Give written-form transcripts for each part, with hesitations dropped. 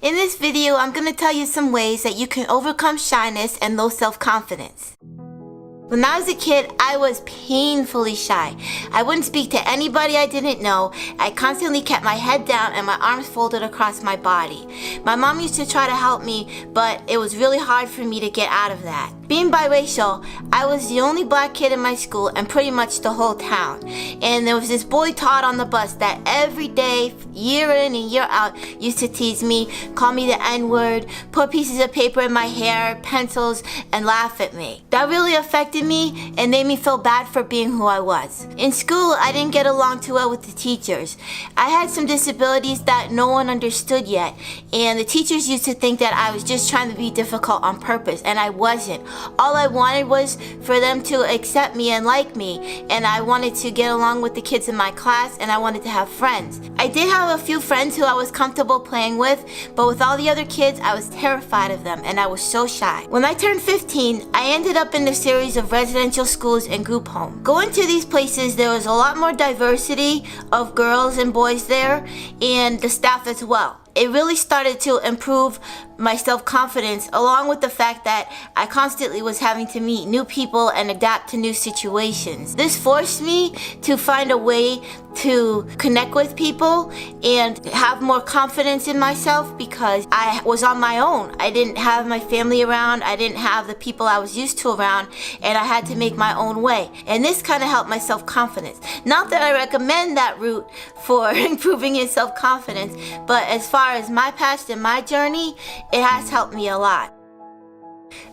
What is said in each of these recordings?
In this video, I'm going to tell you some ways that you can overcome shyness and low self-confidence. When I was a kid, I was painfully shy. I wouldn't speak to anybody I didn't know. I constantly kept my head down and my arms folded across my body. My mom used to try to help me, but it was really hard for me to get out of that. Being biracial, I was the only black kid in my school and pretty much the whole town. And there was this boy Todd on the bus that every day, year in and year out, used to tease me, call me the N-word, put pieces of paper in my hair, pencils, and laugh at me. That really affected me and made me feel bad for being who I was. In school, I didn't get along too well with the teachers. I had some disabilities that no one understood yet, and the teachers used to think that I was just trying to be difficult on purpose, and I wasn't. All I wanted was for them to accept me and like me, and I wanted to get along with the kids in my class, and I wanted to have friends. I did have a few friends who I was comfortable playing with, but with all the other kids, I was terrified of them, and I was so shy. When I turned 15, I ended up in a series of residential schools and group homes. Going to these places, there was a lot more diversity of girls and boys there, and the staff as well. It really started to improve my self-confidence, along with the fact that I constantly was having to meet new people and adapt to new situations. This forced me to find a way to connect with people and have more confidence in myself because I was on my own. I didn't have my family around, I didn't have the people I was used to around, and I had to make my own way. And this kind of helped my self-confidence. Not that I recommend that route for improving your self-confidence, but as far as my past and my journey, it has helped me a lot.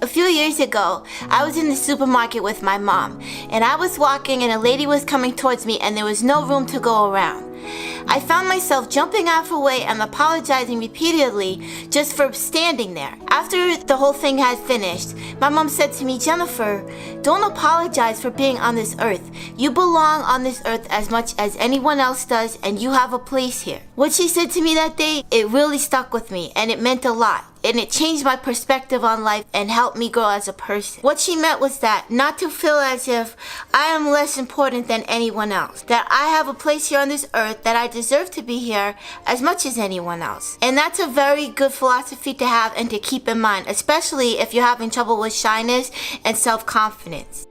A few years ago, I was in the supermarket with my mom, and I was walking and a lady was coming towards me and there was no room to go around. I found myself jumping out of her way and apologizing repeatedly just for standing there. After the whole thing had finished, my mom said to me, "Jennifer, don't apologize for being on this earth. You belong on this earth as much as anyone else does, and you have a place here." What she said to me that day, it really stuck with me, and it meant a lot. And it changed my perspective on life and helped me grow as a person. What she meant was that not to feel as if I am less important than anyone else. That I have a place here on this earth, that I deserve to be here as much as anyone else. And that's a very good philosophy to have and to keep in mind, especially if you're having trouble with shyness and self-confidence.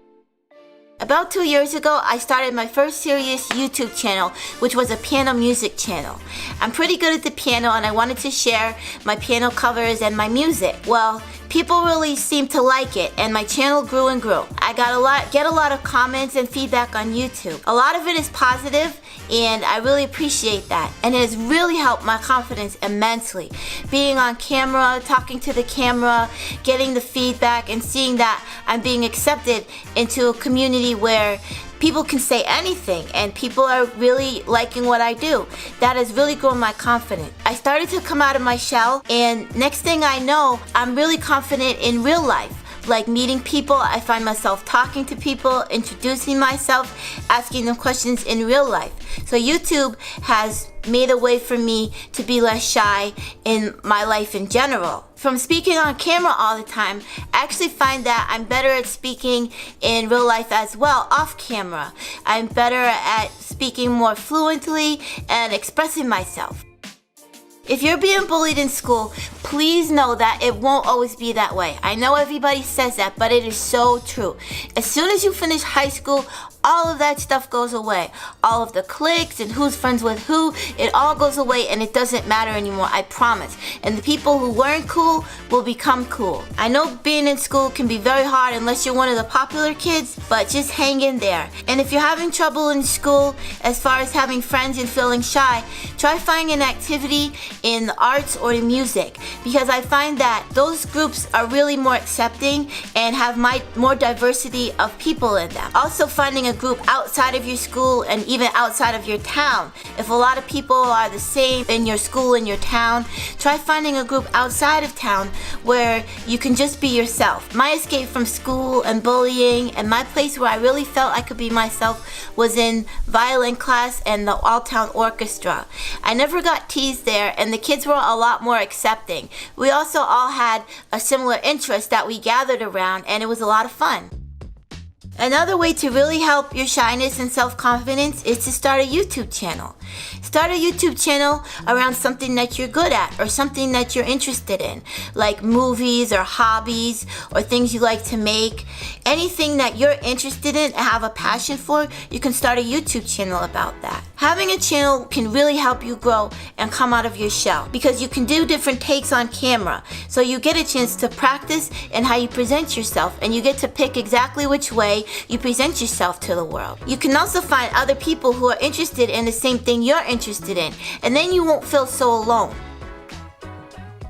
About 2 years ago, I started my first serious YouTube channel, which was a piano music channel. I'm pretty good at the piano and I wanted to share my piano covers and my music. Well, people really seemed to like it and my channel grew and grew. I get a lot of comments and feedback on YouTube. A lot of it is positive and I really appreciate that. And it has really helped my confidence immensely. Being on camera, talking to the camera, getting the feedback and seeing that I'm being accepted into a community where people can say anything and people are really liking what I do. That has really grown my confidence. I started to come out of my shell, and next thing I know, I'm really confident in real life. Like meeting people, I find myself talking to people, introducing myself, asking them questions in real life. So YouTube has made a way for me to be less shy in my life in general. From speaking on camera all the time, I actually find that I'm better at speaking in real life as well, off camera. I'm better at speaking more fluently and expressing myself. If you're being bullied in school, please know that it won't always be that way. I know everybody says that, but it is so true. As soon as you finish high school, all of that stuff goes away. All of the cliques and who's friends with who, it all goes away and it doesn't matter anymore, I promise. And the people who weren't cool will become cool. I know being in school can be very hard unless you're one of the popular kids, but just hang in there. And if you're having trouble in school as far as having friends and feeling shy, try finding an activity in the arts or in music, because I find that those groups are really more accepting and have more diversity of people in them. Also finding a group outside of your school and even outside of your town. If a lot of people are the same in your school and your town, try finding a group outside of town where you can just be yourself. My escape from school and bullying and my place where I really felt I could be myself was in violin class and the all-town orchestra. I never got teased there and the kids were a lot more accepting. We also all had a similar interest that we gathered around and it was a lot of fun. Another way to really help your shyness and self-confidence is to start a YouTube channel. Start a YouTube channel around something that you're good at or something that you're interested in, like movies or hobbies or things you like to make. Anything that you're interested in and have a passion for, you can start a YouTube channel about that. Having a channel can really help you grow and come out of your shell because you can do different takes on camera. So you get a chance to practice in how you present yourself, and you get to pick exactly which way you present yourself to the world. You can also find other people who are interested in the same thing you're interested in, and then you won't feel so alone.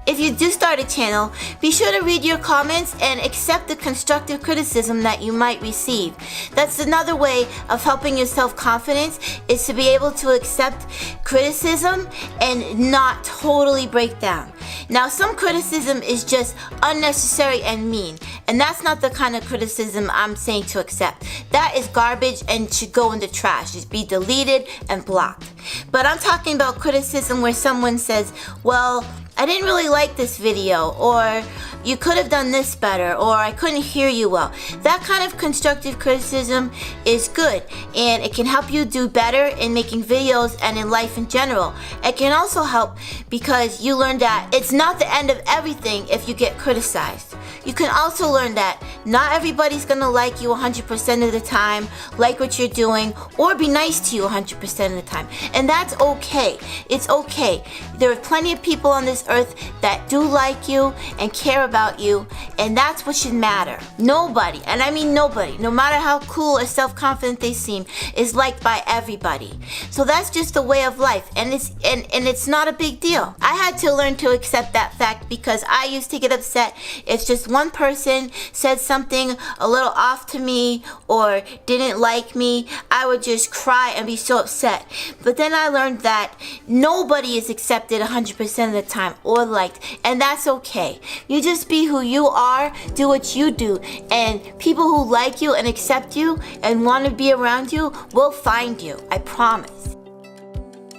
If you do start a channel, be sure to read your comments and accept the constructive criticism that you might receive. That's another way of helping your self-confidence, is to be able to accept criticism and not totally break down. Now, some criticism is just unnecessary and mean, and that's not the kind of criticism I'm saying to accept. That is garbage and should go in the trash. Just be deleted and blocked. But I'm talking about criticism where someone says, well, I didn't really like this video, or you could have done this better, or I couldn't hear you well. That kind of constructive criticism is good, and it can help you do better in making videos and in life in general. It can also help because you learn that it's not the end of everything if you get criticized. You can also learn that not everybody's gonna like you 100% of the time, like what you're doing, or be nice to you 100% of the time. And that's okay. It's okay. There are plenty of people on this earth that do like you and care about you, and that's what should matter. Nobody, and I mean nobody, no matter how cool or self-confident they seem, is liked by everybody. So that's just a way of life, and it's not a big deal. I had to learn to accept that fact because I used to get upset if just one person said something a little off to me or didn't like me. I would just cry and be so upset. But then I learned that nobody is accepted 100% of the time or liked, and that's okay. You just be who you are, do what you do, and people who like you and accept you and want to be around you will find you, I promise.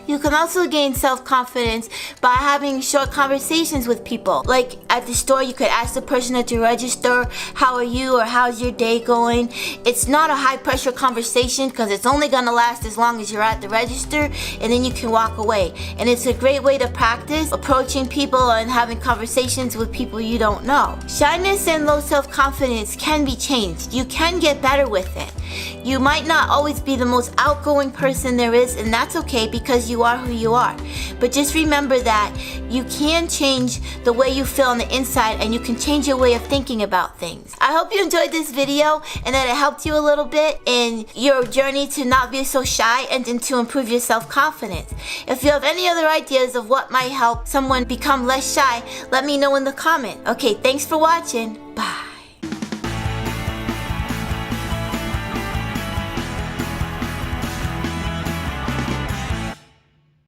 You can also gain self-confidence by having short conversations with people. Like at the store, you could ask the person at the register, how are you, or how's your day going? It's not a high-pressure conversation because it's only going to last as long as you're at the register, and then you can walk away. And it's a great way to practice approaching people and having conversations with people you don't know. Shyness and low self-confidence can be changed. You can get better with it. You might not always be the most outgoing person there is, and that's okay because you are who you are. But just remember that you can change the way you feel on the inside, and you can change your way of thinking about things. I hope you enjoyed this video and that it helped you a little bit in your journey to not be so shy and to improve your self-confidence. If you have any other ideas of what might help someone become less shy, let me know in the comment. Okay, thanks for watching. Bye.